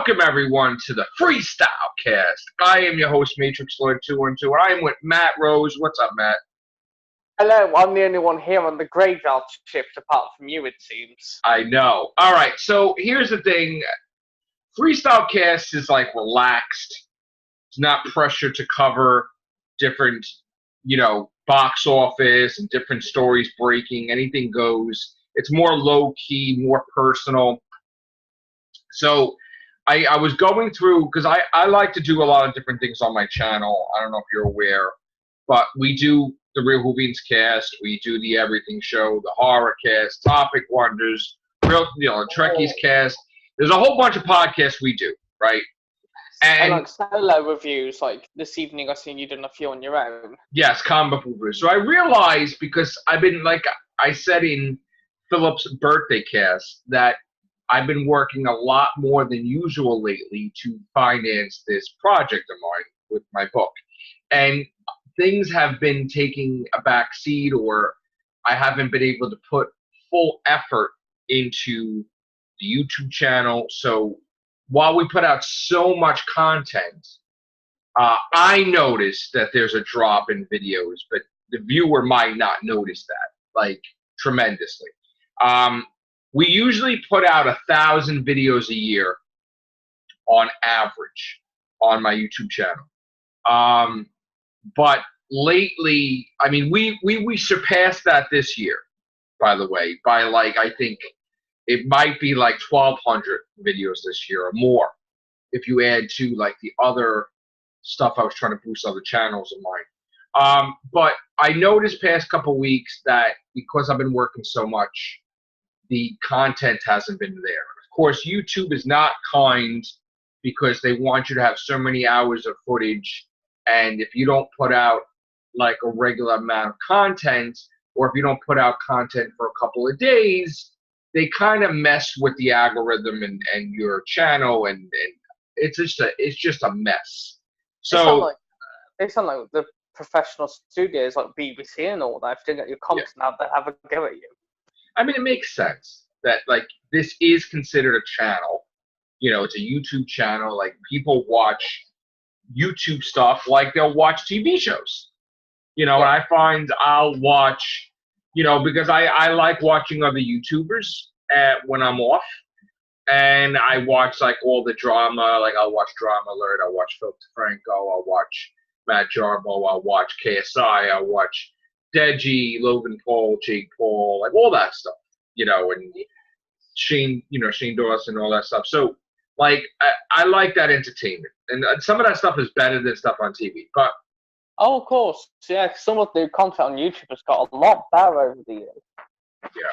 Welcome, everyone, to the Freestyle Cast. I am your host, Matrix Lord 212, and I am with Matt Rose. What's up, Matt? Hello, I'm the only one here on the graveyard shift apart from you, it seems. I know. All right, so here's the thing. Freestyle Cast is like relaxed. It's not pressure to cover different, box office and different stories breaking. Anything goes. It's more low-key, more personal. So I was going through, because I like to do a lot of different things on my channel. I don't know if you're aware, but we do the Real Hoovians Cast, we do the Everything Show, the Horror Cast, Topic Wonders, Trekkies Cast. There's a whole bunch of podcasts we do, right? And like solo reviews, like this evening I've seen you done a few on your own. Yes, comic book reviews. So I realized, because I've been, like I said in Philip's birthday cast, that I've been working a lot more than usual lately to finance this project of mine with my book. And things have been taking a back seat, or I haven't been able to put full effort into the YouTube channel. So while we put out so much content, I noticed that there's a drop in videos, but the viewer might not notice that, like, tremendously. We usually put out 1,000 videos a year on average on my YouTube channel. But lately, I mean, we surpassed that this year, by the way, by like, I think it might be like 1,200 videos this year or more, if you add to like the other stuff I was trying to boost other channels of mine. But I noticed past couple weeks that because I've been working so much, the content hasn't been there. Of course, YouTube is not kind, because they want you to have so many hours of footage, and if you don't put out like a regular amount of content, or if you don't put out content for a couple of days, they kind of mess with the algorithm and your channel, and it's just a mess. So they sound like the professional studios like BBC and all that. If you don't get your content out, they have a go at you. I mean, it makes sense that, like, this is considered a channel. It's a YouTube channel. Like, people watch YouTube stuff like they'll watch TV shows. And I find I'll watch, because I like watching other YouTubers when I'm off. And I watch, like, all the drama. Like, I'll watch Drama Alert. I'll watch Phil DeFranco. I'll watch Matt Jarbo. I'll watch KSI. I'll watch Deji, Logan Paul, Jake Paul, like all that stuff, and Shane Dawson, all that stuff. So, like, I like that entertainment, and some of that stuff is better than stuff on TV. But of course, yeah, some of the content on YouTube has got a lot better over the years. Yeah,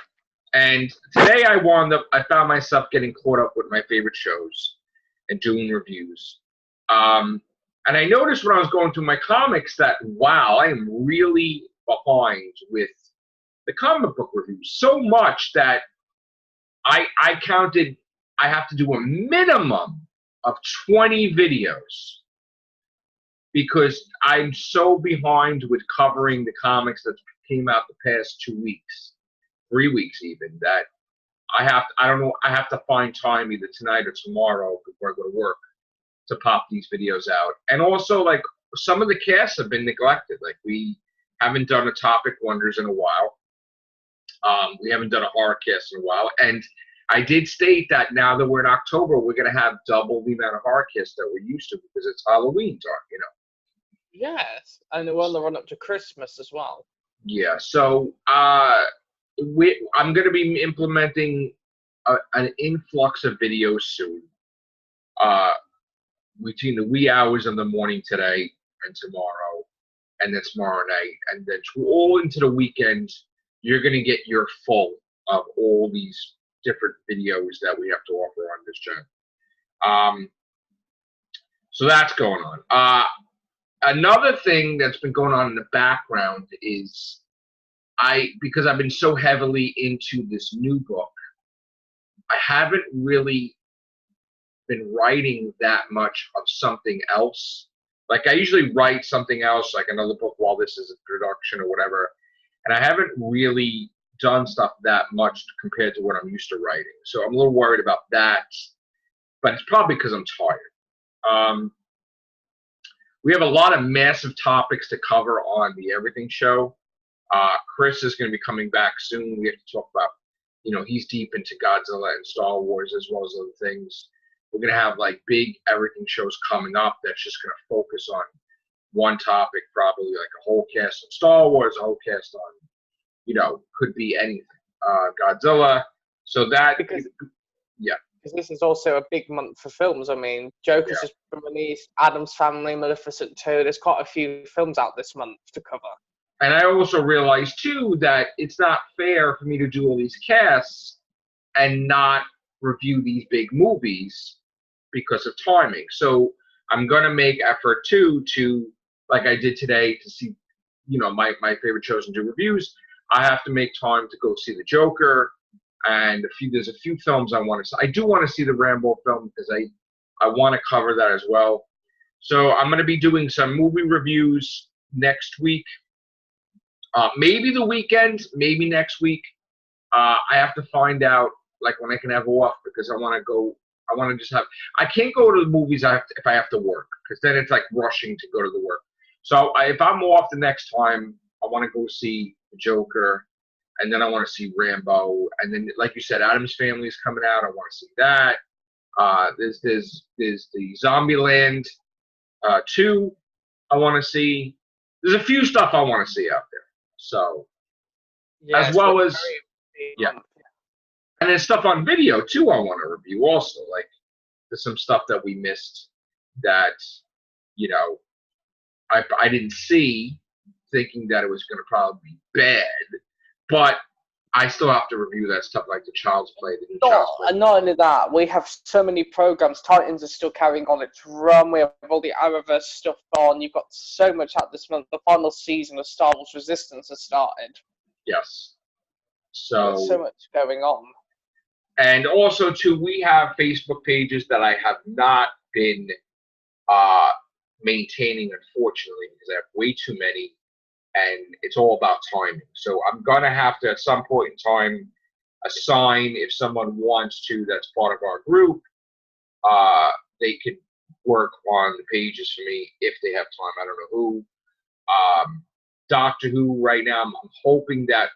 and today I found myself getting caught up with my favorite shows and doing reviews. And I noticed when I was going through my comics that, wow, I am really behind with the comic book reviews, so much that I counted I have to do a minimum of 20 videos, because I'm so behind with covering the comics that came out the past 2 weeks, 3 weeks even, that I have to find time either tonight or tomorrow before I go to work to pop these videos out. And also, like, some of the casts have been neglected. Like, we haven't done a Topic Wonders in a while. We haven't done a horror cast in a while. And I did state that now that we're in October, we're going to have double the amount of horror casts that we're used to, because it's Halloween time, Yes, and we're on the run up to Christmas as well. Yeah, so I'm going to be implementing an influx of videos soon, between the wee hours of the morning today and tomorrow, and then tomorrow night, and then all into the weekend. You're going to get your full of all these different videos that we have to offer on this channel. So that's going on. Another thing that's been going on in the background is because I've been so heavily into this new book, I haven't really been writing that much of something else. Like, I usually write something else, like another book, while this is a production or whatever, and I haven't really done stuff that much compared to what I'm used to writing. So I'm a little worried about that. but it's probably because I'm tired. We have a lot of massive topics to cover on the Everything Show. Chris is going to be coming back soon. We have to talk about, he's deep into Godzilla and Star Wars as well as other things. We're going to have like big Everything shows coming up that's just going to focus on one topic, probably like a whole cast on Star Wars, a whole cast on, could be anything. Godzilla. So that, because yeah. Because this is also a big month for films. I mean, Joker's just been released, Adam's Family, Maleficent 2. There's quite a few films out this month to cover. And I also realized, too, that it's not fair for me to do all these casts and not review these big movies because of timing. So I'm going to make effort, too, to, like I did today, to see, my favorite shows and do reviews. I have to make time to go see the Joker. And there's a few films I want to see. I do want to see the Rambo film because I want to cover that as well. So I'm going to be doing some movie reviews next week. Maybe the weekend, maybe next week. I have to find out like when I can have off because I want to go. I want to just have. I can't go to the movies if I have to work because then it's like rushing to go to the work. So if I'm off the next time, I want to go see the Joker. And then I want to see Rambo, and then, like you said, Adam's Family is coming out. I want to see that. There's the Zombieland 2. I want to see. There's a few stuff I want to see out there. So, as well as and there's stuff on video too. I want to review also. Like there's some stuff that we missed that I didn't see, thinking that it was going to probably be bad. But I still have to review that stuff like the Child's Play, the new Child's Play. And not only that, we have so many programs. Titans is still carrying on its run. We have all the Arrowverse stuff on. You've got so much out this month. The final season of Star Wars Resistance has started. Yes. So there's so much going on. And also, too, we have Facebook pages that I have not been maintaining, unfortunately, because I have way too many. And it's all about timing. So I'm going to have to, at some point in time, assign, if someone wants to, that's part of our group, they could work on the pages for me if they have time. I don't know who. Doctor Who right now, I'm hoping that,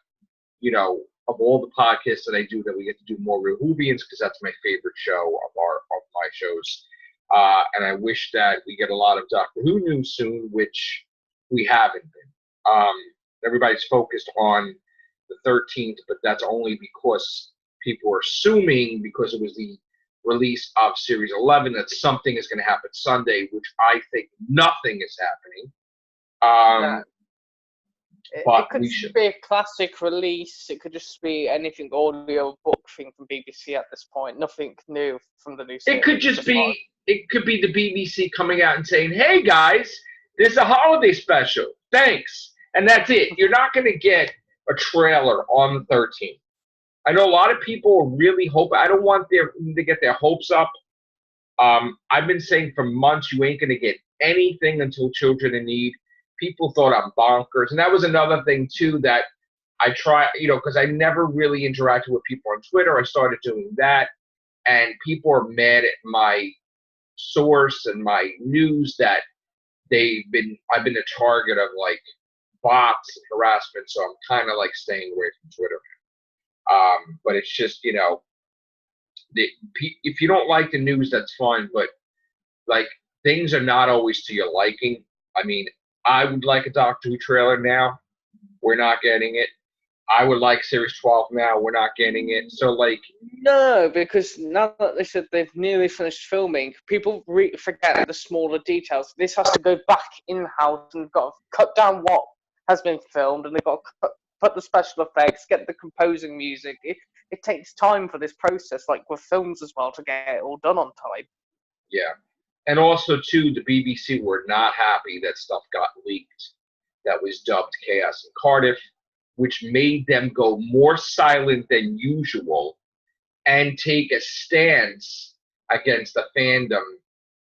of all the podcasts that I do, that we get to do more Real Whovians, because that's my favorite show of my shows. And I wish that we get a lot of Doctor Who news soon, which we haven't been. Everybody's focused on the 13th, but that's only because people are assuming, because it was the release of Series 11, that something is going to happen Sunday, which I think nothing is happening. It could just be a classic release. It could just be anything audio book thing from BBC at this point. Nothing new from the new series. It could just be. It could be the BBC coming out and saying, "Hey guys, there's a holiday special. Thanks." And that's it. You're not going to get a trailer on the 13th. I know a lot of people really hope. I don't want them to get their hopes up. I've been saying for months, you ain't going to get anything until Children in Need. People thought I'm bonkers. And that was another thing, too, that I try, because I never really interacted with people on Twitter. I started doing that. And people are mad at my source and my news that I've been a target of, like, bots and harassment, so I'm kind of like staying away from Twitter. But it's just, if you don't like the news, that's fine. But like things are not always to your liking. I mean, I would like a Doctor Who trailer now. We're not getting it. I would like Series 12 now. We're not getting it. So like, no, because now that they said they've nearly finished filming, people forget the smaller details. This has to go back in-house and got to cut down what has been filmed, and they've got to put the special effects, get the composing music. It takes time for this process, like with films as well, to get it all done on time. Yeah. And also, too, the BBC were not happy that stuff got leaked that was dubbed Chaos in Cardiff, which made them go more silent than usual and take a stance against the fandom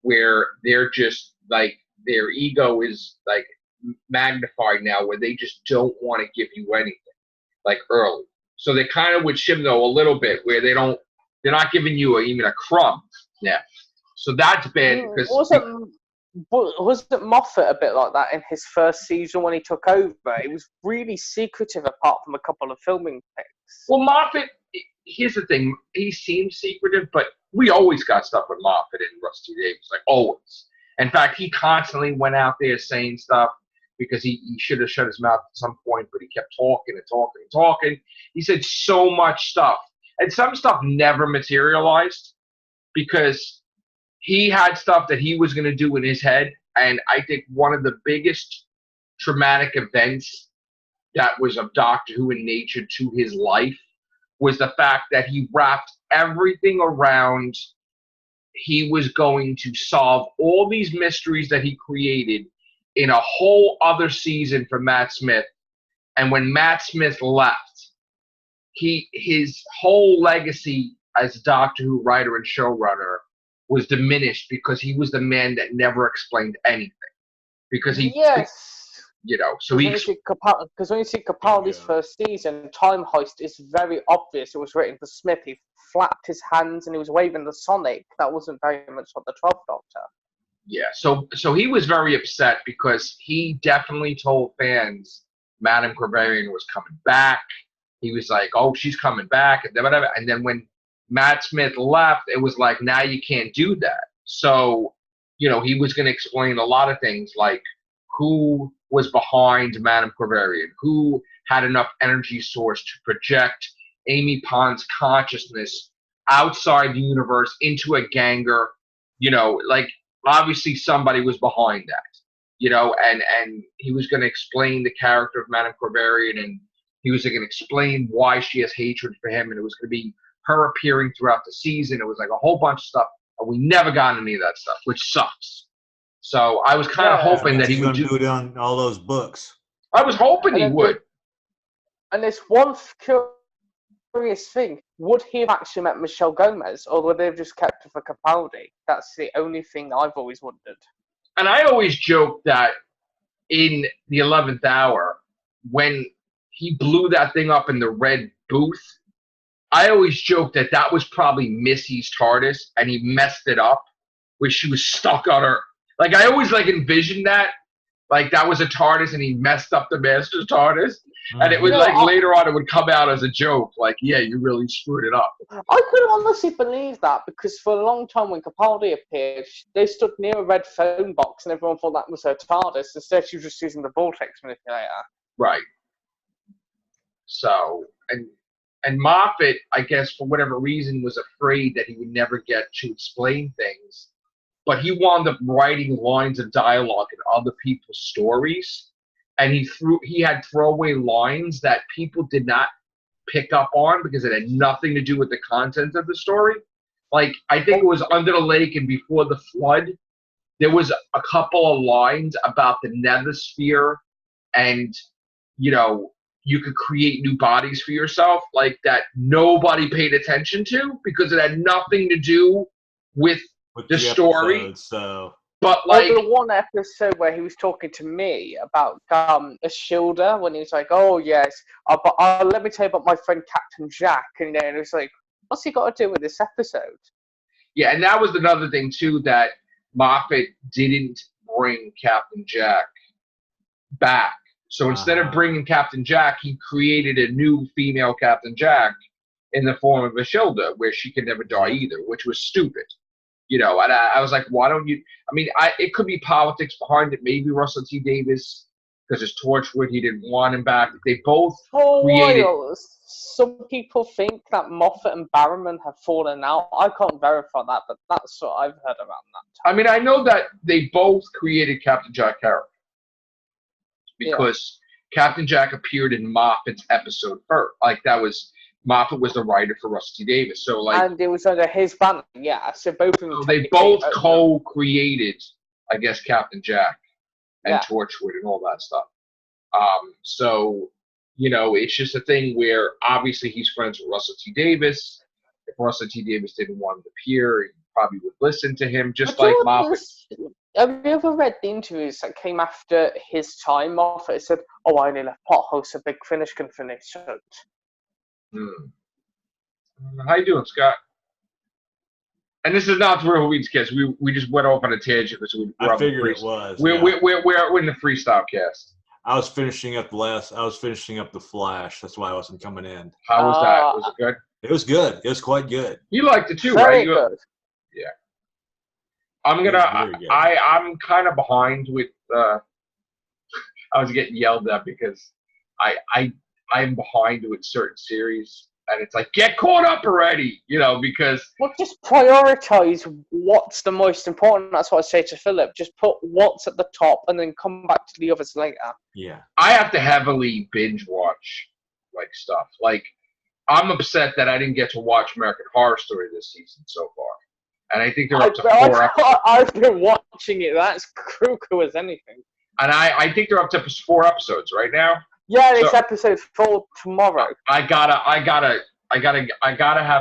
where they're just, like, their ego is, like, magnified now, where they just don't want to give you anything like early. So they kind of with Shimno a little bit, where they're not giving you even a crumb. Yeah. So that's bad because Wasn't Moffat a bit like that in his first season when he took over? It was really secretive apart from a couple of filming picks. well, Moffat. Here's the thing: he seems secretive, but we always got stuff with Moffat and Rusty Davis, like always. In fact, he constantly went out there saying stuff because he should have shut his mouth at some point, but he kept talking and talking and talking. He said so much stuff, and some stuff never materialized because he had stuff that he was going to do in his head. And I think one of the biggest traumatic events that was of Doctor Who in nature to his life was the fact that he wrapped everything around he was going to solve all these mysteries that he created in a whole other season for Matt Smith. And when Matt Smith left, his whole legacy as Doctor Who writer and showrunner was diminished because he was the man that never explained anything. Because so because when you see Capaldi's first season, Time Heist is very obvious. It was written for Smith. He flapped his hands and he was waving the Sonic. That wasn't very much like the 12th Doctor. Yeah, so he was very upset because he definitely told fans Madame Corvarian was coming back. He was like, "Oh, she's coming back," and whatever. And then when Matt Smith left, it was like, now you can't do that. So, he was going to explain a lot of things like who was behind Madame Corvarian, who had enough energy source to project Amy Pond's consciousness outside the universe into a ganger, obviously somebody was behind that, and he was going to explain the character of Madame Corvarian, and he was going to explain why she has hatred for him, and it was going to be her appearing throughout the season. It was like a whole bunch of stuff, and we never got any of that stuff, which sucks. So I was kind of hoping that he would do it on all those books. I was hoping he would. And there's one curious thing. Would he have actually met Michelle Gomez, or would they have just kept her for Capaldi? That's the only thing I've always wondered. And I always joke that in the 11th hour, when he blew that thing up in the red booth, I always joke that was probably Missy's TARDIS, and he messed it up, where she was stuck on her. Like, I always, envisioned that. Like, that was a TARDIS, and he messed up the Master's TARDIS. Mm-hmm. And it would, later on, it would come out as a joke. Like, yeah, you really screwed it up. I could honestly believe that, because for a long time when Capaldi appeared, they stood near a red phone box, and everyone thought that was her TARDIS. Instead, she was just using the vortex manipulator. Right. So, and Moffat, I guess, for whatever reason, was afraid that he would never get to explain things. But he wound up writing lines of dialogue in other people's stories. And he had throwaway lines that people did not pick up on because it had nothing to do with the content of the story. Like, I think it was Under the Lake and Before the Flood. There was a couple of lines about the Nethersphere and, you could create new bodies for yourself, like that nobody paid attention to because it had nothing to do with the story. Episode, so. But the one episode where he was talking to me about a shielder, when he was like, "Oh yes, but let me tell you about my friend Captain Jack," and then it was like, "What's he got to do with this episode?" Yeah, and that was another thing too, that Moffat didn't bring Captain Jack back. So instead of bringing Captain Jack, he created a new female Captain Jack in the form of Ashilda, where she could never die either, which was stupid. And I was like, why don't you? I mean, it could be politics behind it. Maybe Russell T Davies, because his Torchwood, he didn't want him back. They both created. Some people think that Moffat and Barrowman have fallen out. I can't verify that, but that's what I've heard around that time. I mean, I know that they both created Captain Jack character because Captain Jack appeared in Moffat's episode first. Like, Moffat was the writer for Russell T Davies, so and it was under his banner, So both of them. So they both co-created, I guess, Captain Jack and Torchwood and all that stuff. So it's just a thing where obviously he's friends with Russell T Davies. If Russell T Davies didn't want him to appear, he probably would listen to him, just like Moffat. Have you ever read the interviews that came after his time off? It said, "Oh, I only left potholes so Big Finish can finish it." How you doing, Scott? And this is not Real Weeds Cast. We just went off on a tangent. So I figured it was. We're in the Freestyle Cast. I was finishing up the Flash. That's why I wasn't coming in. How was that? Was it good? It was good. It was quite good. You liked it too, Very right? good. Yeah. I'm kind of behind with. I was getting yelled at because I'm behind with certain series, and it's like, get caught up already, because. Well, just prioritize what's the most important. That's what I say to Philip. Just put what's at the top, and then come back to the others later. Yeah. I have to heavily binge watch stuff. Like, I'm upset that I didn't get to watch American Horror Story this season so far. And I think they're up to 4 episodes. I've been watching it. That's cuckoo as anything. And I think they're up to 4 episodes right now. Yeah, it's episode 4 tomorrow. I gotta have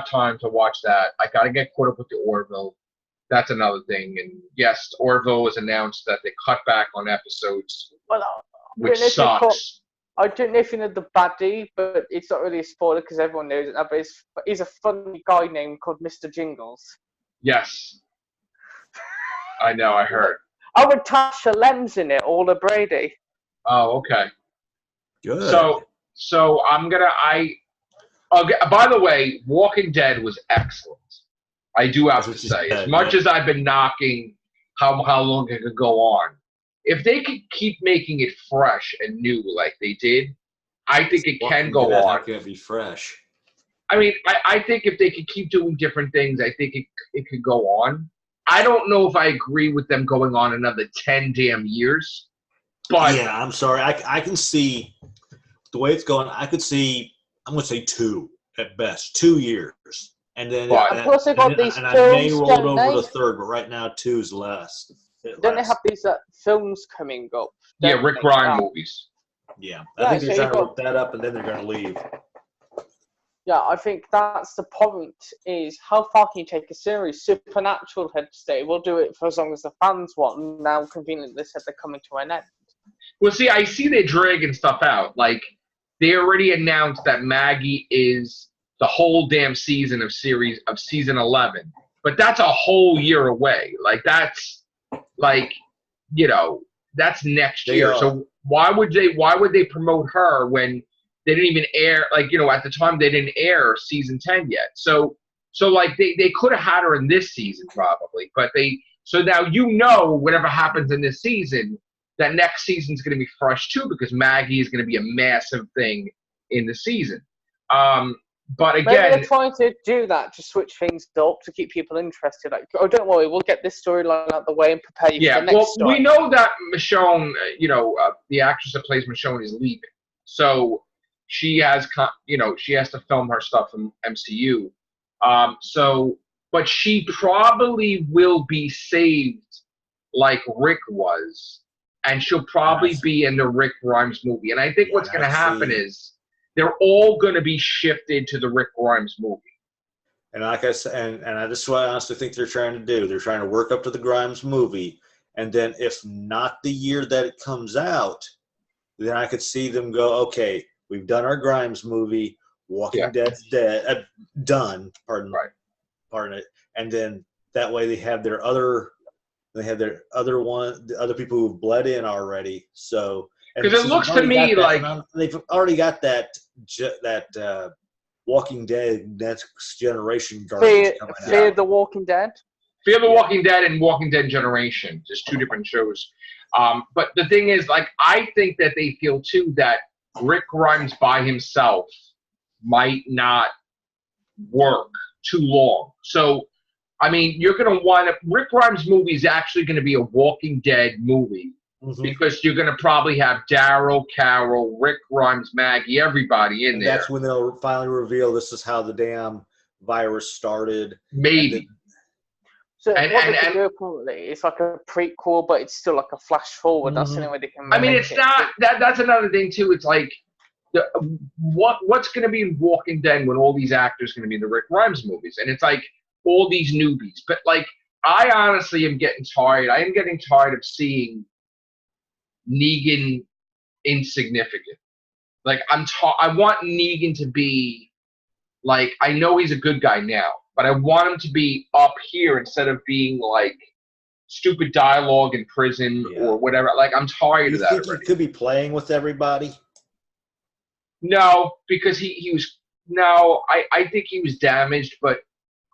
time to watch that. I gotta get caught up with the Orville. That's another thing. And yes, Orville was announced that they cut back on episodes, which sucks. I don't know if you know the baddie, but it's not really a spoiler because everyone knows it now. But he's a funny guy named called Mr. Jingles. Yes. I know, I heard. Oh, and Tasha Lem's in it, Orla Brady. Oh, okay. Good. So I'm gonna by the way, Walking Dead was excellent. I do have to say, as much as I've been knocking how long it could go on, if they could keep making it fresh and new like they did, I think it can go on. How can it be fresh? I mean, I think if they could keep doing different things, I think it could go on. I don't know if I agree with them going on another 10 damn years. But yeah, I'm sorry. I can see the way it's going. I could see, I'm going to say 2 at best, 2 years. And then plus they got these and I films, may roll it over to 3rd, but right now 2 is less. Don't they have these films coming up? Yeah, Rick Grimes movies. Yeah, I think they're trying to work that up, and then they're going to leave. Yeah, I think that's the point, is how far can you take a series? Supernatural had to stay. We'll do it for as long as the fans want. Now, conveniently, they said they're coming to an end. Well, see, I see they're dragging stuff out. Like, they already announced that Maggie is the whole damn season of season 11. But that's a whole year away. Like, that's, that's next year. So why would they promote her when they didn't even air, at the time they didn't air season 10 yet. So they could have had her in this season probably, but so now whatever happens in this season, that next season's going to be fresh too, because Maggie is going to be a massive thing in the season. But again, maybe they're trying to do that to switch things up to keep people interested. Like, oh, don't worry, we'll get this storyline out of the way and prepare you for the next story. We know that Michonne, the actress that plays Michonne is leaving, so she has, she has to film her stuff in MCU. But she probably will be saved like Rick was, and she'll probably be in the Rick Grimes movie. And I think what's going to happen is they're all going to be shifted to the Rick Grimes movie. And like I said, and this is what I honestly think they're trying to do. They're trying to work up to the Grimes movie, and then if not the year that it comes out, then I could see them go, okay, we've done our Grimes movie, Walking Dead's done. Pardon it. And then that way they have their other people who've bled in already. So because it looks to me like they've already got that Walking Dead Next Generation garbage coming out. Fear the Walking Dead. Fear the Walking Dead and Walking Dead Generation, just 2 different shows. But the thing is, I think that they feel too that Rick Grimes by himself might not work too long. So, I mean, you're going to want Rick Grimes' movie is actually going to be a Walking Dead movie, because you're going to probably have Daryl, Carol, Rick Grimes, Maggie, everybody in there. That's when they'll finally reveal this is how the damn virus started. Maybe. So what they can do apparently, it's like a prequel, but it's still like a flash forward. That's the only way they can. I mean, it's not that's another thing too. It's like what's going to be in Walking Dead when all these actors are going to be in the Rick Grimes movies, and it's like all these newbies. But I honestly am getting tired. I am getting tired of seeing Negan insignificant. I want Negan to be I know he's a good guy now, but I want him to be up here instead of being like stupid dialogue in prison or whatever. Like, I'm tired of that already. You think he could be playing with everybody? No, because he was. No, I think he was damaged, but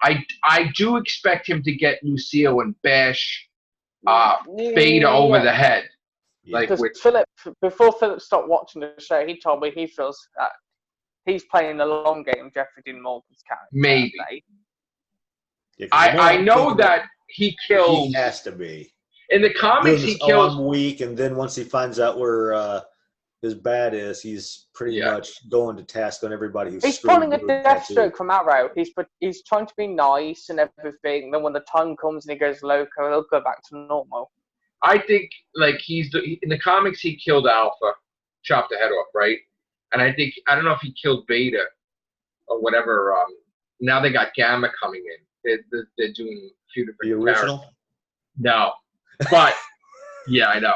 I do expect him to get Lucille and bash Beta over the head. Like, because before Philip stopped watching the show, he told me he feels that he's playing the long game, Jeffrey Dean Morgan's character. Maybe. I know that he kills. He has to be. In the comics, he kills. I'm weak, and then once he finds out where his bad is, he's pretty much going to task on everybody who's. He's pulling a Deathstroke from Arrow. He's trying to be nice and everything. And then when the time comes and he goes loco, he'll go back to normal. I think like in the comics he killed Alpha, chopped the head off, right? And I don't know if he killed Beta or whatever. Now they got Gamma coming in. They're doing a few different. The original? Characters. No, but yeah, I know.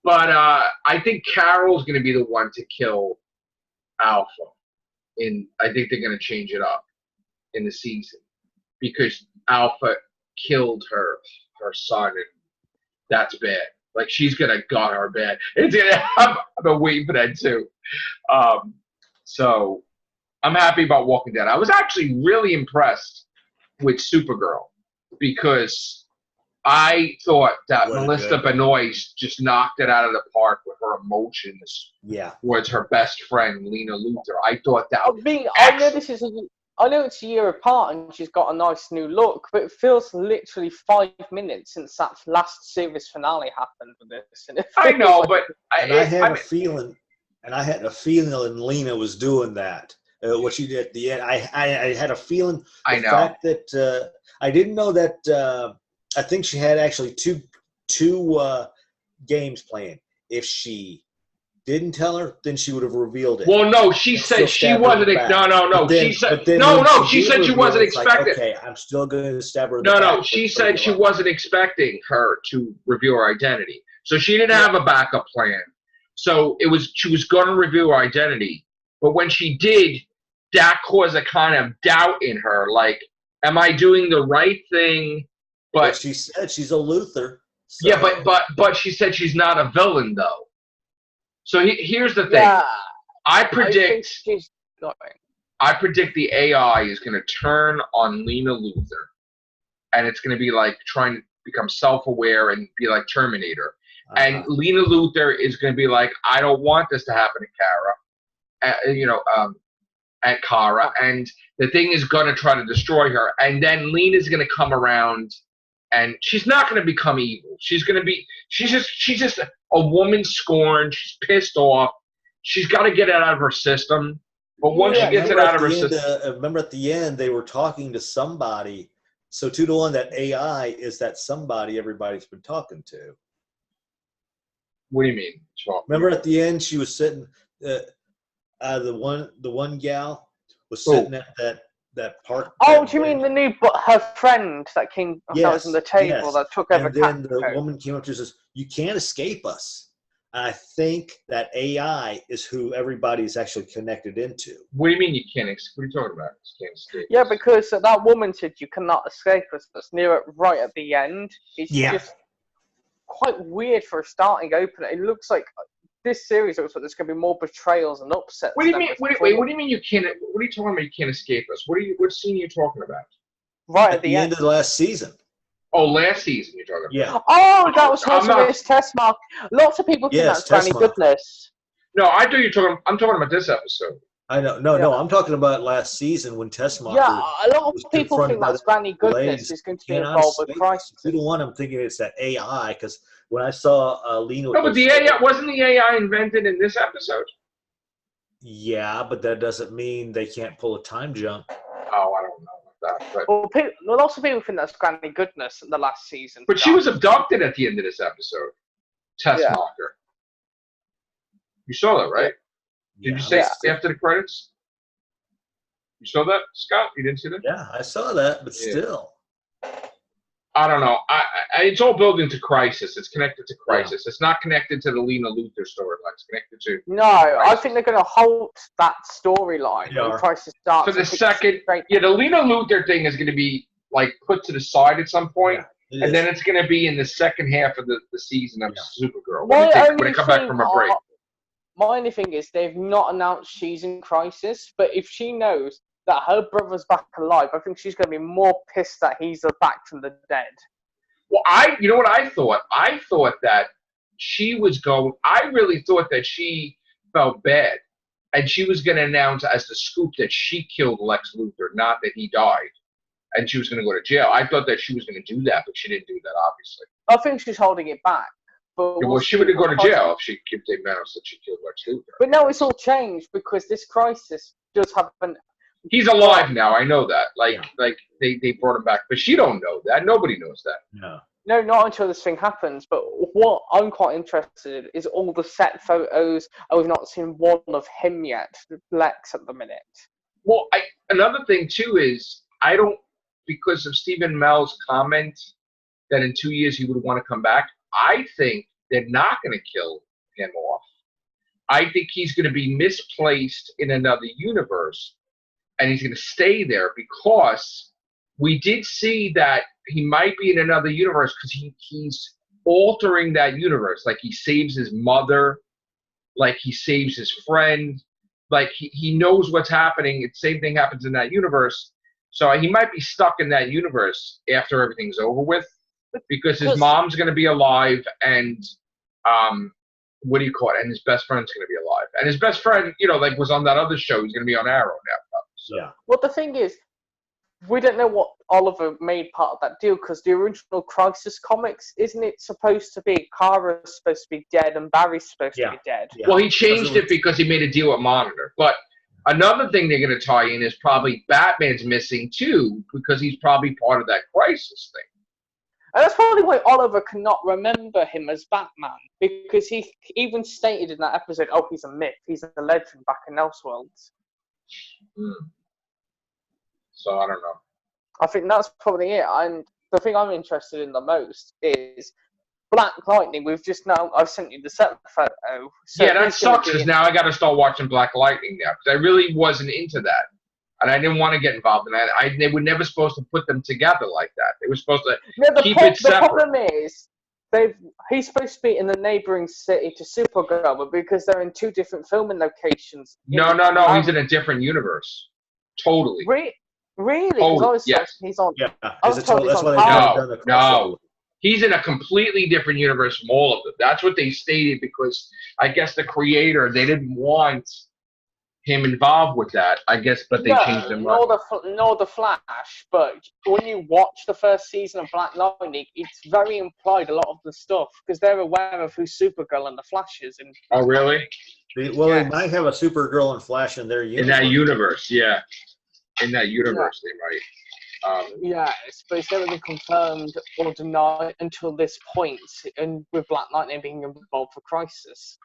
But I think Carol's going to be the one to kill Alpha. I think they're going to change it up in the season because Alpha killed her son, and that's bad. Like, she's going to gut her bad. I've been waiting for that too. So I'm happy about Walking Dead. I was actually really impressed with Supergirl because I thought that Melissa Benoist just knocked it out of the park with her emotions. Yeah, was her best friend Lena Luthor. I thought that. I know it's a year apart and she's got a nice new look, but it feels literally 5 minutes since that last series finale happened with this. And I know, but I had a feeling Lena was doing that. What she did at the end, I had a feeling. The fact that I didn't know that. I think she had actually two games playing. If she didn't tell her, then she would have revealed it. Well, no, she said she wasn't. No. She said she said she wasn't expecting. Like, okay, I'm still going to stab her. In the back, she said she wasn't expecting her to reveal her identity, so she didn't have a backup plan. So she was going to reveal her identity, but when she did, that caused a kind of doubt in her. Like, am I doing the right thing? But she said she's a Luthor. So. Yeah, but she said she's not a villain though. So here's the thing. Yeah, I predict the AI is going to turn on Lena Luthor, and it's going to be like trying to become self-aware and be like Terminator. And Lena Luthor is going to be like, I don't want this to happen to Kara. At Kara, and the thing is going to try to destroy her. And then Lena's going to come around. And she's not going to become evil. She's just a woman scorned. She's pissed off. She's got to get it out of her system. But once she gets it out of her system. Remember at the end, they were talking to somebody. So 2-1, that AI is that somebody everybody's been talking to. What do you mean? Remember at the end, she was sitting, the one gal was sitting at that park. Oh, do you mean her friend that came? That was on the table that took over. And then the woman came up to her and says, "You can't escape us." And I think that AI is who everybody's actually connected into. What do you mean you can't escape? What are you talking about? You can't escape. Yeah, because that woman said you cannot escape us. That's near it right at the end. It's just quite weird for a starting opener. It looks like. This series looks like there's going to be more betrayals and upsets. What do you mean? Wait, what do you mean you can't? What are you talking about? You can't escape us. What scene are you talking about? Right at the end of the last season. Oh, last season you're talking about. Yeah. Oh, that was His Test Mark. Lots of people think that's Granny Goodness. No, I thought you're talking. I'm talking about this episode. I know. No. I'm talking about last season when Tessmacher. Yeah, a lot of people think that's Granny Goodness is going to be involved with Christ. 2-1, I'm thinking it's that AI because when I saw Lena. No, but the AI wasn't the AI invented in this episode. Yeah, but that doesn't mean they can't pull a time jump. Oh, I don't know about that. But lots of people think that's Granny Goodness in the last season. But she was abducted at the end of this episode. Tessmacher. You saw that, right? Did you say after the credits? You saw that, Scott? You didn't see that? Yeah, I saw that, but still. I don't know. It's all building to Crisis. It's connected to Crisis. It's not connected to the Lena Luthor storyline. It's connected to No, I Crisis. think they're going to halt that storyline when Crisis starts. For the second, the Lena Luthor thing is going to be like put to the side at some point, and then it's going to be in the second half of the season of Supergirl when they come back from a break. My only thing is they've not announced she's in Crisis, but if she knows that her brother's back alive, I think she's going to be more pissed that he's back from the dead. Well, you know what I thought? I thought that she was going. I really thought that she felt bad, and she was going to announce as the scoop that she killed Lex Luthor, not that he died, and she was going to go to jail. I thought that she was going to do that, but she didn't do that, obviously. I think she's holding it back. But well, she would have gone to jail if she announced that she killed Lex Luthor. But now it's all changed because this Crisis does happen. He's alive now. I know that. Like they brought him back, but she don't know that. Nobody knows that. No, not until this thing happens. But what I'm quite interested in is all the set photos. We've not seen one of him yet, Lex, at the minute. Well, another thing too is I don't, because of Stephen Amell's comment that in 2 years he would want to come back. I think they're not going to kill him off. I think he's going to be misplaced in another universe, and he's going to stay there because we did see that he might be in another universe because he's altering that universe. Like he saves his mother, like he saves his friend, like he knows what's happening. The same thing happens in that universe. So he might be stuck in that universe after everything's over with because his mom's going to be alive and what do you call it? And his best friend's going to be alive. And his best friend, like was on that other show. He's going to be on Arrow now. So. Yeah. Well, the thing is, we don't know what Oliver made part of that deal because the original Crisis comics, isn't it supposed to be Kara's supposed to be dead and Barry's supposed to be dead? Yeah. Well, he changed it because he made a deal with Monitor. But another thing they're going to tie in is probably Batman's missing too because he's probably part of that Crisis thing. And that's probably why Oliver cannot remember him as Batman, because he even stated in that episode, oh, he's a myth, he's a legend back in Elseworlds. So I don't know. I think that's probably it. And the thing I'm interested in the most is Black Lightning. I've sent you the set photo. So yeah, that sucks because now I got to start watching Black Lightning now because I really wasn't into that. And I didn't want to get involved in that. They were never supposed to put them together like that. They were supposed to keep it separate. The problem is, he's supposed to be in the neighboring city to Supergirl, but because they're in two different filming locations. No. He's in a different universe. Totally. Really? Oh, yes. He's on. Yeah. That's why No. He's in a completely different universe from all of them. That's what they stated because I guess the creator, they didn't want him involved with that, I guess, but they changed him. Nor the Flash, but when you watch the first season of Black Lightning, it's very implied a lot of the stuff because they're aware of who Supergirl and the Flash is. Oh, really? Well, they might have a Supergirl and Flash in their universe. In that universe, yeah. In that universe, they might. Yes, but it's never been confirmed or denied until this point, and with Black Lightning being involved for Crisis.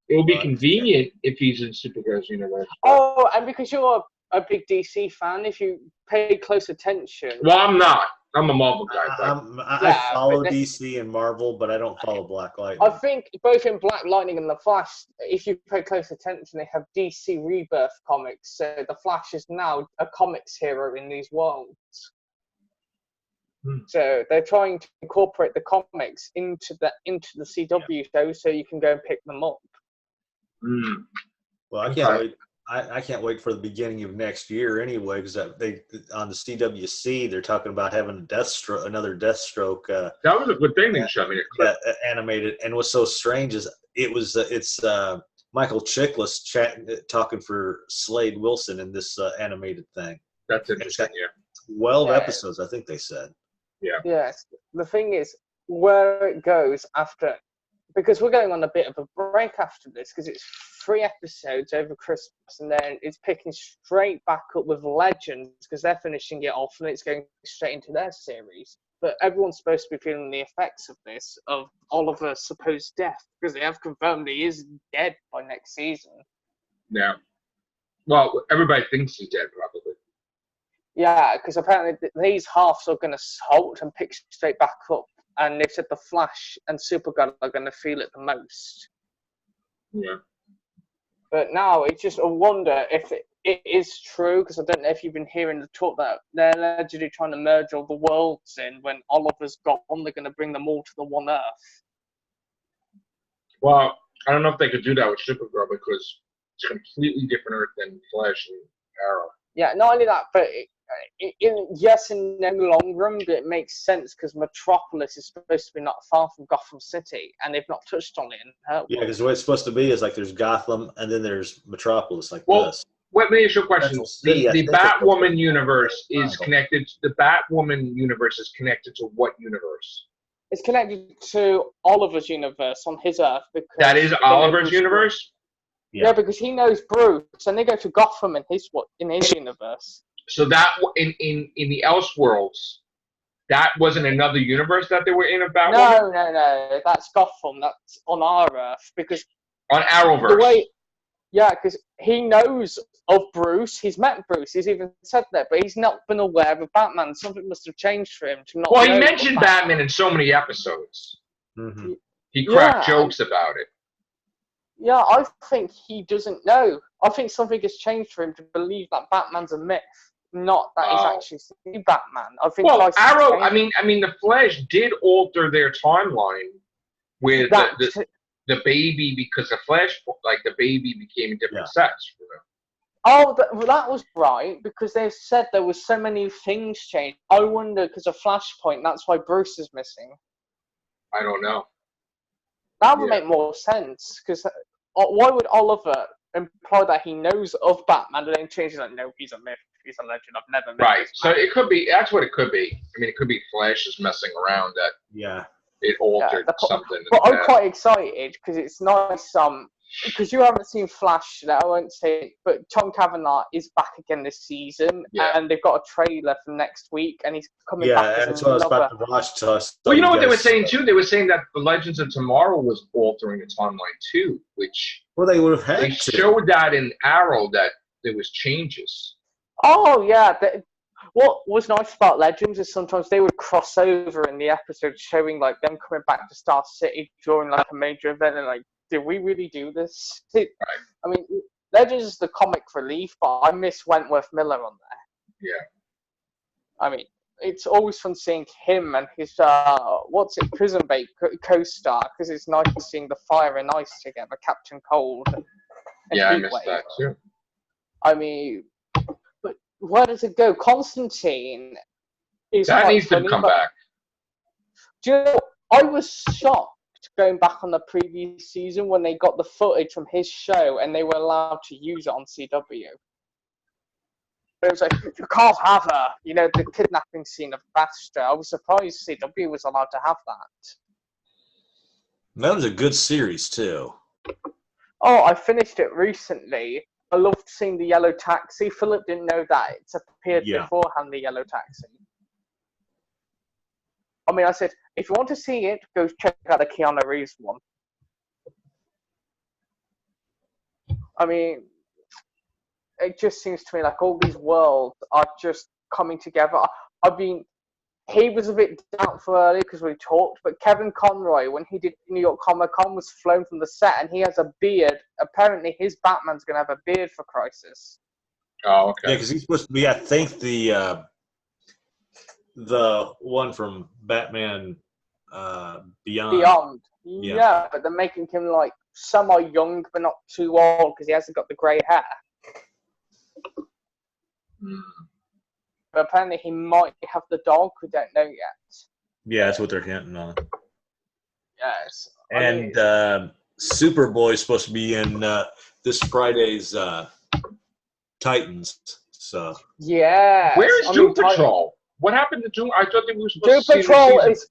It will be convenient if he's in Supergirl's universe. Oh, and because you're a big DC fan, if you pay close attention... Well, I'm not. I'm a Marvel guy. I follow DC and Marvel, but I don't follow Black Lightning. I think both in Black Lightning and The Flash, if you pay close attention, they have DC Rebirth comics. So The Flash is now a comics hero in these worlds. So they're trying to incorporate the comics into the CW show so you can go and pick them up. Well, I can't wait. I can't wait for the beginning of next year anyway, because they on the CWC they're talking about having another Deathstroke. That was a good thing they showed me. Animated, and what's so strange is it's Michael Chiklis talking for Slade Wilson in this animated thing. That's interesting. 12 episodes, I think they said. Yeah. Yes. The thing is, where it goes after. Because we're going on a bit of a break after this, because it's 3 episodes over Christmas, and then it's picking straight back up with Legends, because they're finishing it off, and it's going straight into their series. But everyone's supposed to be feeling the effects of this, of Oliver's supposed death, because they have confirmed he is dead by next season. Yeah. Well, everybody thinks he's dead, probably. Yeah, because apparently these halves are going to halt and pick straight back up, and they've said the Flash and Supergirl are going to feel it the most. Yeah. But now it's just a wonder if it is true, because I don't know if you've been hearing the talk that they're allegedly trying to merge all the worlds in. When Oliver's gone, they're going to bring them all to the one Earth. Well, I don't know if they could do that with Supergirl because it's a completely different Earth than Flash and Arrow. Yeah, not only that, but yes, in the long run, it makes sense because Metropolis is supposed to be not far from Gotham City, and they've not touched on it in her. Yeah, because the way it's supposed to be is like there's Gotham and then there's Metropolis, like Well, this. let me ask you a question. Central City, I The think it's supposed to Batwoman be universe is triangle. connected. The Batwoman universe is connected to what universe? It's connected to Oliver's universe on his Earth because That is they know Oliver's Bruce universe. Yeah, because he knows Bruce, and they go to Gotham in his universe. So that in the Elseworlds, that wasn't another universe that they were in of Batwoman? No, that's Gotham. That's on our Earth because On Arrowverse. the way, yeah, because he knows of Bruce. He's met Bruce. He's even said that, but he's not been aware of Batman. Something must have changed for him to not. Well, he know mentioned of Batman in so many episodes. Mm-hmm. He cracked jokes about it. Yeah, I think he doesn't know. I think something has changed for him to believe that Batman's a myth, not that he's actually seen Batman. I think. Well, Arrow. I mean, the Flash did alter their timeline with the baby because the Flash, like the baby, became different sex for them. Oh, that was right, because they said there was so many things changed. I wonder, because of Flashpoint, that's why Bruce is missing. I don't know. That would make more sense, because why would Oliver imply that he knows of Batman and then change it like, no, he's a myth, he's a legend, I've never met Right, so it could be, that's what it could be. I mean, it could be Flash just messing around that it altered something. But I'm quite excited, because it's nice, because you haven't seen Flash, I won't say, but Tom Cavanaugh is back again this season, and they've got a trailer for next week, and he's coming back as that's what I was about to watch. Well, you know what they were saying too? They were saying that the Legends of Tomorrow was altering the timeline too, which they would have had they showed that in Arrow that there was changes. Oh yeah, what was nice about Legends is sometimes they would cross over in the episode, showing like them coming back to Star City during like a major event, and like, did we really do this? Right. I mean, Legends is the comic relief, but I miss Wentworth Miller on there. Yeah. I mean, it's always fun seeing him and his Prison Break co-star, because it's nice seeing the Fire and Ice together, Captain Cold. And I missed that too. I mean, but where does it go? Constantine is that needs to come back. Do you know? I was shocked going back on the previous season when they got the footage from his show and they were allowed to use it on CW. It was like, you can't have her, the kidnapping scene of Bastra. I was surprised CW was allowed to have that. That was a good series too. Oh, I finished it recently. I loved seeing the Yellow Taxi. Philip didn't know that it's appeared beforehand, the Yellow Taxi. I mean, I said, if you want to see it, go check out the Keanu Reeves one. I mean, it just seems to me like all these worlds are just coming together. I mean, he was a bit doubtful earlier because we talked, but Kevin Conroy, when he did New York Comic Con, was flown from the set and he has a beard. Apparently, his Batman's going to have a beard for Crisis. Oh, okay. Yeah, because he's supposed to be, I think, the one from Batman Beyond. Yeah, but they're making him like semi-young, but not too old because he hasn't got the grey hair. But apparently he might have the dog. We don't know yet. Yeah, that's what they're hinting on. Yes. And Superboy's supposed to be in this Friday's Titans. So yeah. Where is Doom Patrol? What happened to Doom? I thought they were supposed to see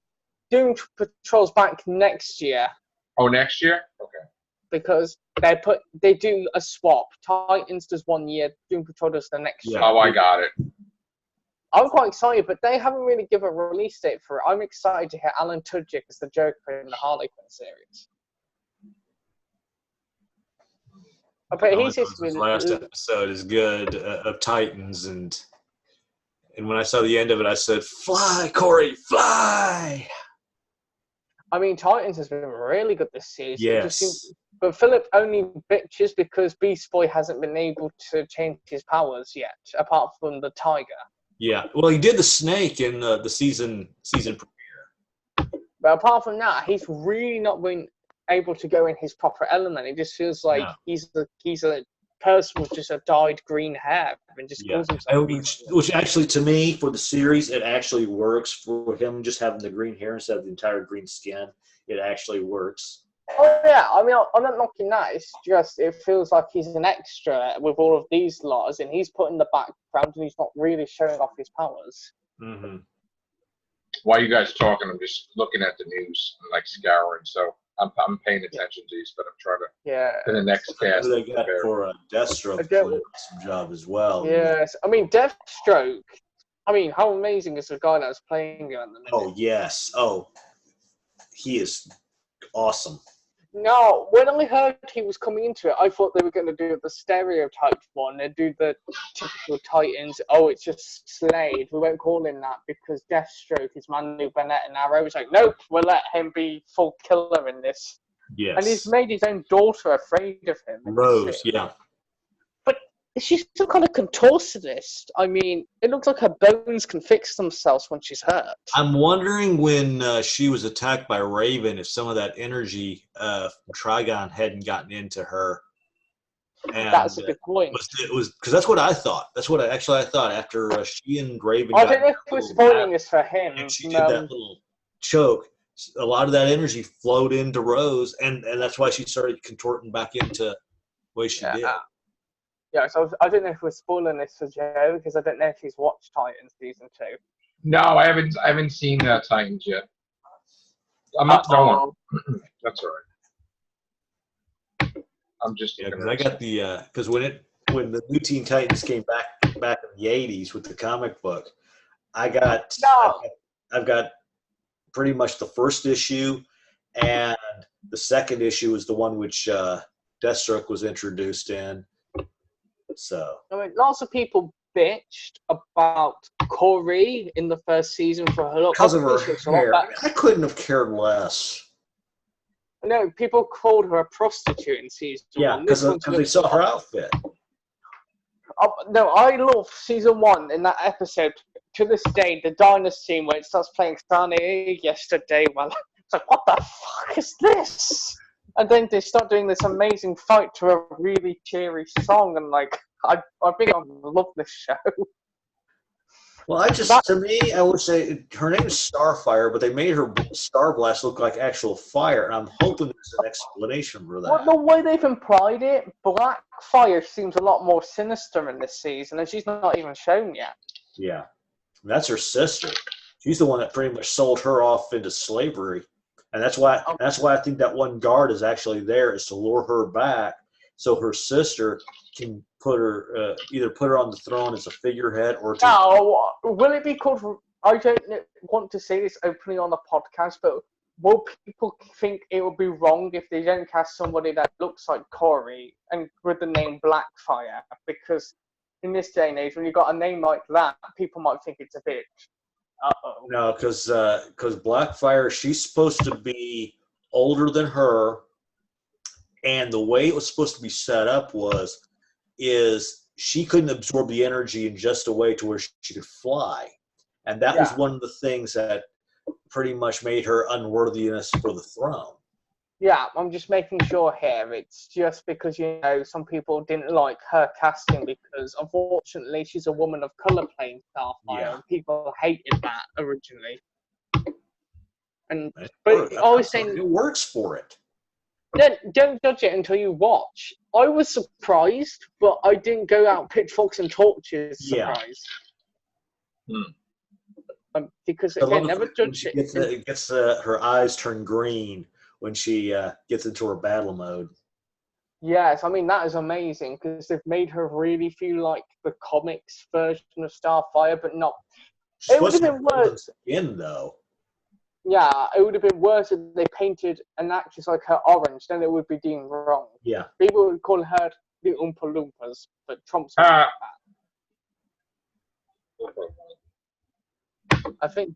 Doom Patrol's back next year. Oh, next year? Okay. Because they do a swap. Titans does 1 year, Doom Patrol does the next year. Oh, I got it. I'm quite excited, but they haven't really given a release date for it. I'm excited to hear Alan Tudyk as the Joker in the Harley Quinn series. But his last episode is good of Titans, and And when I saw the end of it, I said, "Fly, Corey, fly!" I mean, Titans has been really good this season. It just seems, Yes. but Philip only bitches because Beast Boy hasn't been able to change his powers yet, apart from the tiger. Yeah. Well, he did the snake in the season. But apart from that, he's really not been able to go in his proper element. It just feels like No. he's a person with just a dyed green hair and just Yeah. calls himself Beast Boy. Which actually, to me, for the series, it actually works for him just having the green hair instead of the entire green skin. It actually works. Oh yeah, I mean, I'm not knocking that. It's just it feels like he's an extra with all of these laws, and he's put in the background, and he's not really showing off his powers. Mm-hmm. While you guys talking, I'm just looking at the news and like scouring. So I'm paying attention to these, but I'm trying to the next cast. They got for Deathstroke Again, doing an awesome job as well. Yes, I mean Deathstroke. I mean, how amazing is the guy that's playing him at the minute? Oh yes. Oh, he is awesome. No, when I heard he was coming into it, I thought they were going to do the stereotyped one. They'd do the typical Titans. Oh, it's just Slade. We won't call him that because Deathstroke is Manu Bennett and Arrow. It's like, nope, we'll let him be full killer in this. Yes. And he's made his own daughter afraid of him. Rose, yeah. But she's some kind of contortionist. I mean, it looks like her bones can fix themselves when she's hurt. I'm wondering when she was attacked by Raven, if some of that energy from Trigon hadn't gotten into her. And that's a good point. It was because that's what I thought. That's what I thought after she and Raven. I don't know if we're spoiling this for him. And she did that little choke. A lot of that energy flowed into Rose, and that's why she started contorting back into the way she did. Yeah, so I don't know if we're spoiling this for Joe because I don't know if he's watched Titans season 2. No, I haven't seen Titans yet. I'm not going. That's all right. I'm just because I got the because when the new Teen Titans came back in the '80s with the comic book, I've got pretty much the first issue, and the second issue is the one which Deathstroke was introduced in. So I mean, lots of people bitched about Corey in the first season for her look. Because of her hair. I couldn't have cared less. No, people called her a prostitute in season 1. Yeah, because they saw her outfit. No, I love season 1 in that episode. To this day, the diner scene where it starts playing Sunny Yesterday. Well, it's like, what the fuck is this? And then they start doing this amazing fight to a really cheery song, and like, I think I love this show. Well, to me, I would say her name is Starfire, but they made her Star Blast look like actual fire, and I'm hoping there's an explanation for that. Well, the way they've implied it, Blackfire seems a lot more sinister in this season, and she's not even shown yet. Yeah, that's her sister. She's the one that pretty much sold her off into slavery, and that's why I think that one guard is actually there, is to lure her back so her sister can put her either put her on the throne as a figurehead or to. Now, will it be called? I don't want to say this openly on the podcast, but will people think it would be wrong if they don't cast somebody that looks like Corey and with the name Blackfire? Because in this day and age, when you've got a name like that, people might think it's a bit. No, because Blackfire, she's supposed to be older than her, and the way it was supposed to be set up is she couldn't absorb the energy in just a way to where she could fly, and that was one of the things that pretty much made her unworthiness for the throne. Yeah, I'm just making sure here. It's just because, some people didn't like her casting because, unfortunately, she's a woman of color playing Starfire, and people hated that originally. But I was saying it works for it. Don't judge it until you watch. I was surprised, but I didn't go out pitchforks and torches surprised. Because again, never judge it. It gets her eyes turn green when she gets into her battle mode. Yes, I mean, that is amazing because they've made her really feel like the comics version of Starfire, but not. It would have been worse. Though. Yeah, it would have been worse if they painted an actress like her orange, then it would be deemed wrong. Yeah. People would call her the Oompa Loompas, but Trump's I think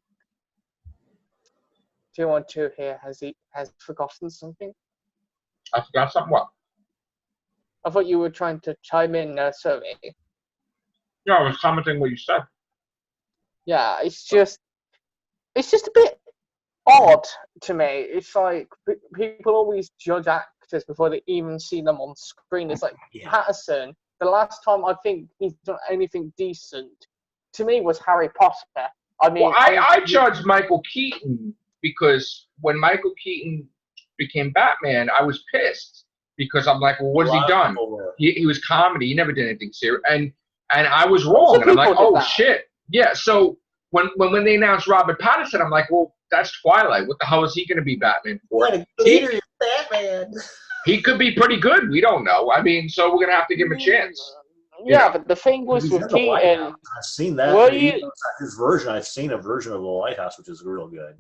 212 here has forgotten something. I forgot something. What? I thought you were trying to chime in, Survey. No, I was commenting what you said. Yeah, it's just a bit odd to me. It's like people always judge actors before they even see them on screen. It's like Patterson. The last time I think he's done anything decent to me was Harry Potter. I mean, well, I judged Michael Keaton because when Michael Keaton became Batman, I was pissed because I'm like, well, what has he done? He was comedy. He never did anything serious, and I was wrong. And I'm like, oh shit, yeah. So when they announced Robert Pattinson, I'm like, well, that's Twilight. What the hell is he going to be Batman for? Batman. He could be pretty good. We don't know. I mean, so we're gonna have to give him a chance. Yeah, but the thing was with Keaton, I've seen that. Were you? His version. I've seen a version of the Lighthouse, which is real good.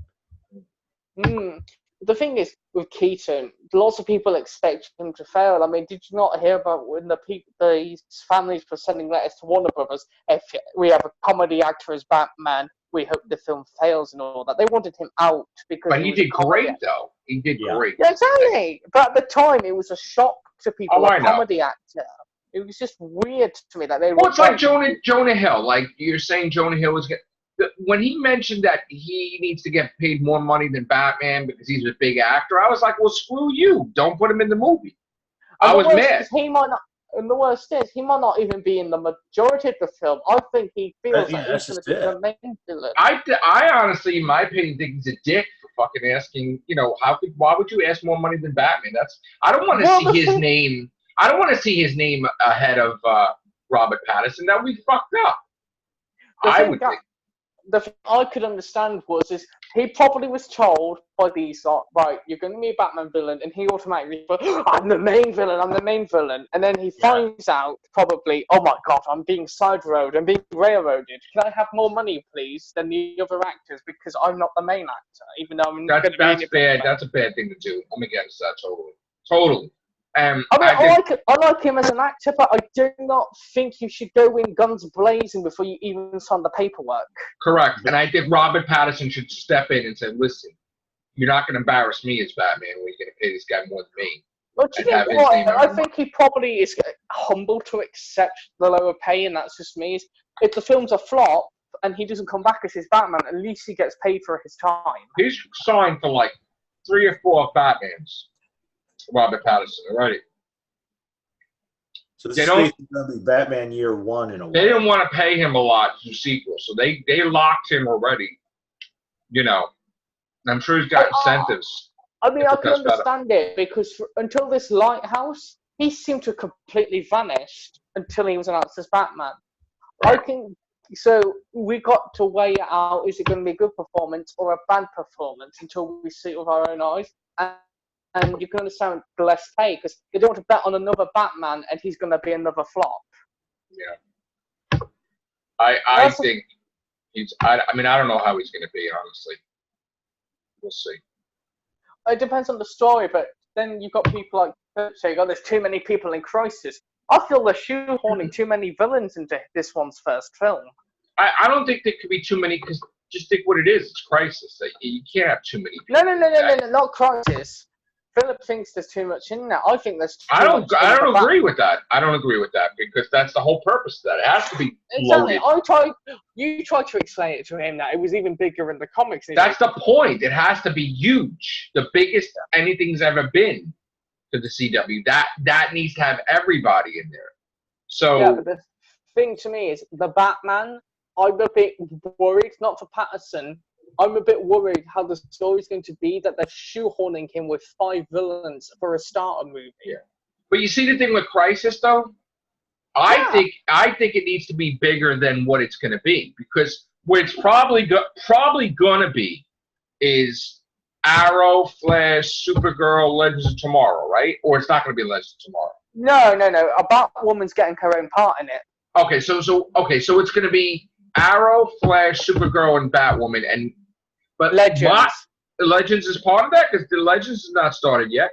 The thing is with Keaton, lots of people expect him to fail. I mean, did you not hear about when the families were sending letters to Warner Brothers? If we have a comedy actor as Batman, we hope the film fails and all that. They wanted him out because. But he did great, though. He did great. Yeah, exactly. But at the time, it was a shock to people. A comedy actor. It was just weird to me that they. Well, it's like Jonah Hill. Like you're saying, Jonah Hill was. When he mentioned that he needs to get paid more money than Batman because he's a big actor, I was like, well, screw you. Don't put him in the movie. I was mad. He might not, and the worst is, he might not even be in the majority of the film. I think he feels like he's going to be the main villain. I honestly, in my opinion, think he's a dick for fucking asking, why would you ask more money than Batman? I don't want to see his name. I don't want to see his name ahead of Robert Pattinson. That would be fucked up. I would think. The thing I could understand was he probably was told by these right, you're going to be a Batman villain, and he automatically thought, I'm the main villain, and then he finds out probably, oh my god, I'm being side-roaded, I'm being railroaded. Can I have more money, please, than the other actors because I'm not the main actor, even though I'm not going to be. That's bad. That's a bad thing to do. I'm against that totally. I like him as an actor, but I do not think you should go in guns blazing before you even sign the paperwork. Correct. And I think Robert Pattinson should step in and say, listen, you're not going to embarrass me as Batman when you're going to pay this guy more than me. Well, I think he probably is humble to accept the lower pay, and that's just me. If the film's a flop and he doesn't come back as his Batman, at least he gets paid for his time. He's signed for like 3 or 4 Batmans. Robert Pattinson already. So this is going to be Batman Year 1 in a way. They didn't want to pay him a lot to sequel, so they locked him already. I'm sure he's got incentives. I mean, I can understand it because until this Lighthouse, he seemed to have completely vanished until he was announced as Batman. Right. So we got to weigh it out: is it going to be a good performance or a bad performance until we see it with our own eyes? And you can understand the less pay because they don't want to bet on another Batman and he's going to be another flop. Yeah. I think he's. I don't know how he's going to be, honestly. We'll see. It depends on the story, but then you've got people like saying, "Oh, there's too many people in Crisis." I feel they're shoehorning too many villains into this one's first film. I don't think there could be too many because just think what it is. It's Crisis. You can't have too many people. No, not Crisis. Philip thinks there's too much in there. I think there's too much. I don't agree with that. I don't agree with that because that's the whole purpose of that. It has to be loaded. You tried to explain it to him that it was even bigger in the comics. That's the point. It has to be huge. The biggest anything's ever been to the CW. That needs to have everybody in there. So yeah, but the thing to me is the Batman. I'm a bit worried, not for Patterson. I'm a bit worried how the story's going to be that they're shoehorning him with 5 villains for a starter movie. Yeah. But you see the thing with Crisis, though? I think it needs to be bigger than what it's going to be because what it's probably going to be is Arrow, Flash, Supergirl, Legends of Tomorrow, right? Or it's not going to be Legends of Tomorrow. No. A Batwoman's getting her own part in it. Okay, so it's going to be Arrow, Flash, Supergirl, and Batwoman, but Legends. Legends is part of that because the Legends is not started yet.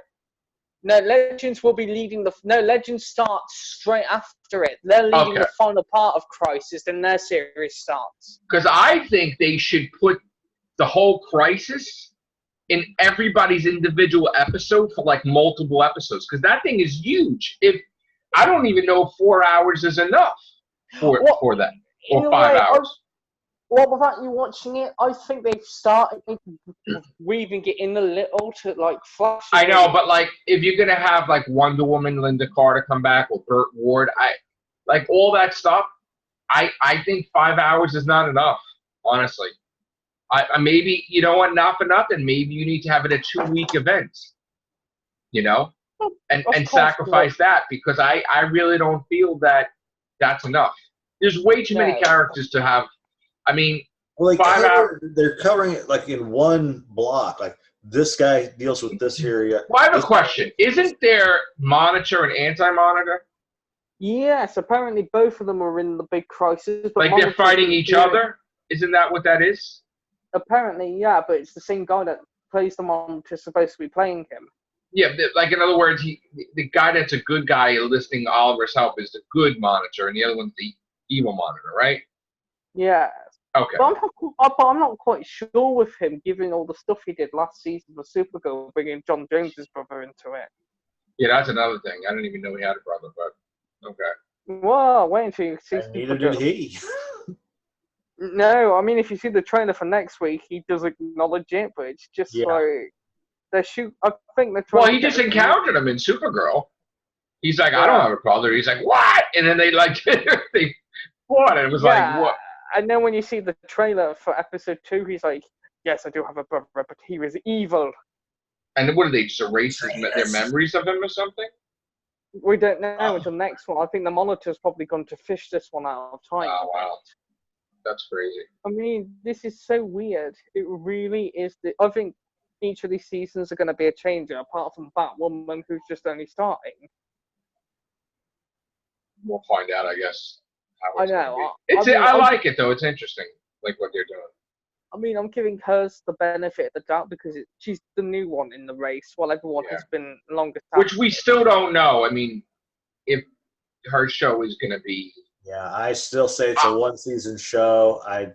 No, Legends will be leading the. No, Legends starts straight after it. They're leading the final part of Crisis, then their series starts. Because I think they should put the whole Crisis in everybody's individual episode for like multiple episodes. Because that thing is huge. I don't even know if 4 hours is enough for that, or 5 hours. Without you watching it, I think they've started weaving it in a little to like flash. I know, but like if you're gonna have like Wonder Woman, Linda Carter come back, or Burt Ward, like all that stuff. I think 5 hours is not enough, honestly. I maybe, you know what, not for nothing. Maybe you need to have it a 2-week event, you know, and sacrifice that, because I really don't feel that that's enough. There's way too many characters to have. I mean, well, 5 hours. They're covering it like in one block. Like this guy deals with this area. Well, I have a question. Isn't there Monitor and Anti-Monitor? Yes, apparently both of them are in the big Crisis. But like they're fighting each other? Isn't that what that is? Apparently, yeah, but it's the same guy that plays the Monitor supposed to be playing him. Yeah, like in other words, the guy that's a good guy enlisting Oliver's help is the good Monitor, and the other one's the evil Monitor, right? Yeah. Okay. But I'm not quite sure with him, given all the stuff he did last season for Supergirl, bringing John Jones's brother into it. Yeah, that's another thing. I didn't even know he had a brother, but okay. Well, wait until you see And neither did he. No, I mean, if you see the trailer for next week, he does acknowledge it, but it's just like I think they're trying. Well, he just encountered him in Supergirl. He's like, I don't have a brother. He's like, what? And then they like they fought, and it was like, what? And then when you see the trailer for episode 2, he's like, yes, I do have a brother, but he was evil. And what, did they just erase their memories of him or something? We don't know until next one. I think the Monitor's probably going to fish this one out of time. Oh, wow. That's crazy. I mean, this is so weird. It really is. I think each of these seasons are going to be a changer, apart from Batwoman, who's just only starting. We'll find out, I guess. I know. I like it, though. It's interesting, like what they're doing. I mean, I'm giving hers the benefit of the doubt because she's the new one in the race, while everyone has been longer. Which we still don't know. I mean, if her show is going to be. Yeah, I still say it's a one-season show. I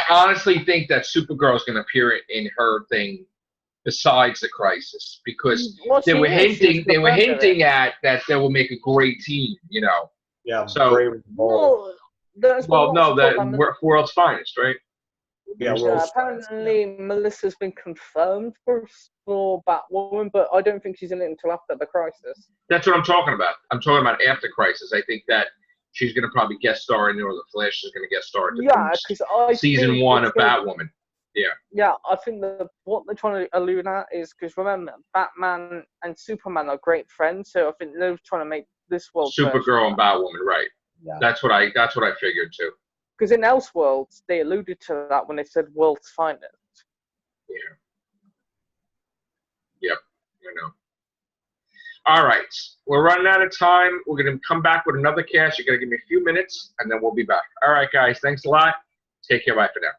honestly think that Supergirl is going to appear in her thing besides the Crisis, because they were hinting at that they will make a great team, you know. Yeah. So World's Finest, right? Yeah. Apparently, Melissa's been confirmed for Batwoman, but I don't think she's in it until after the Crisis. That's what I'm talking about. I'm talking about after Crisis. I think that she's going to probably guest star in there, or the Flash is going to guest star in season 1 of Batwoman. Yeah. Yeah, I think what they're trying to allude at is, because remember, Batman and Superman are great friends, so I think they're trying to make this world Supergirl and Batwoman, right? Yeah. That's what I figured too. Because in Elseworlds, they alluded to that when they said World's Finest. Yeah. Yep. I know. All right. We're running out of time. We're going to come back with another cast. You're going to give me a few minutes, and then we'll be back. All right, guys. Thanks a lot. Take care. Bye for now.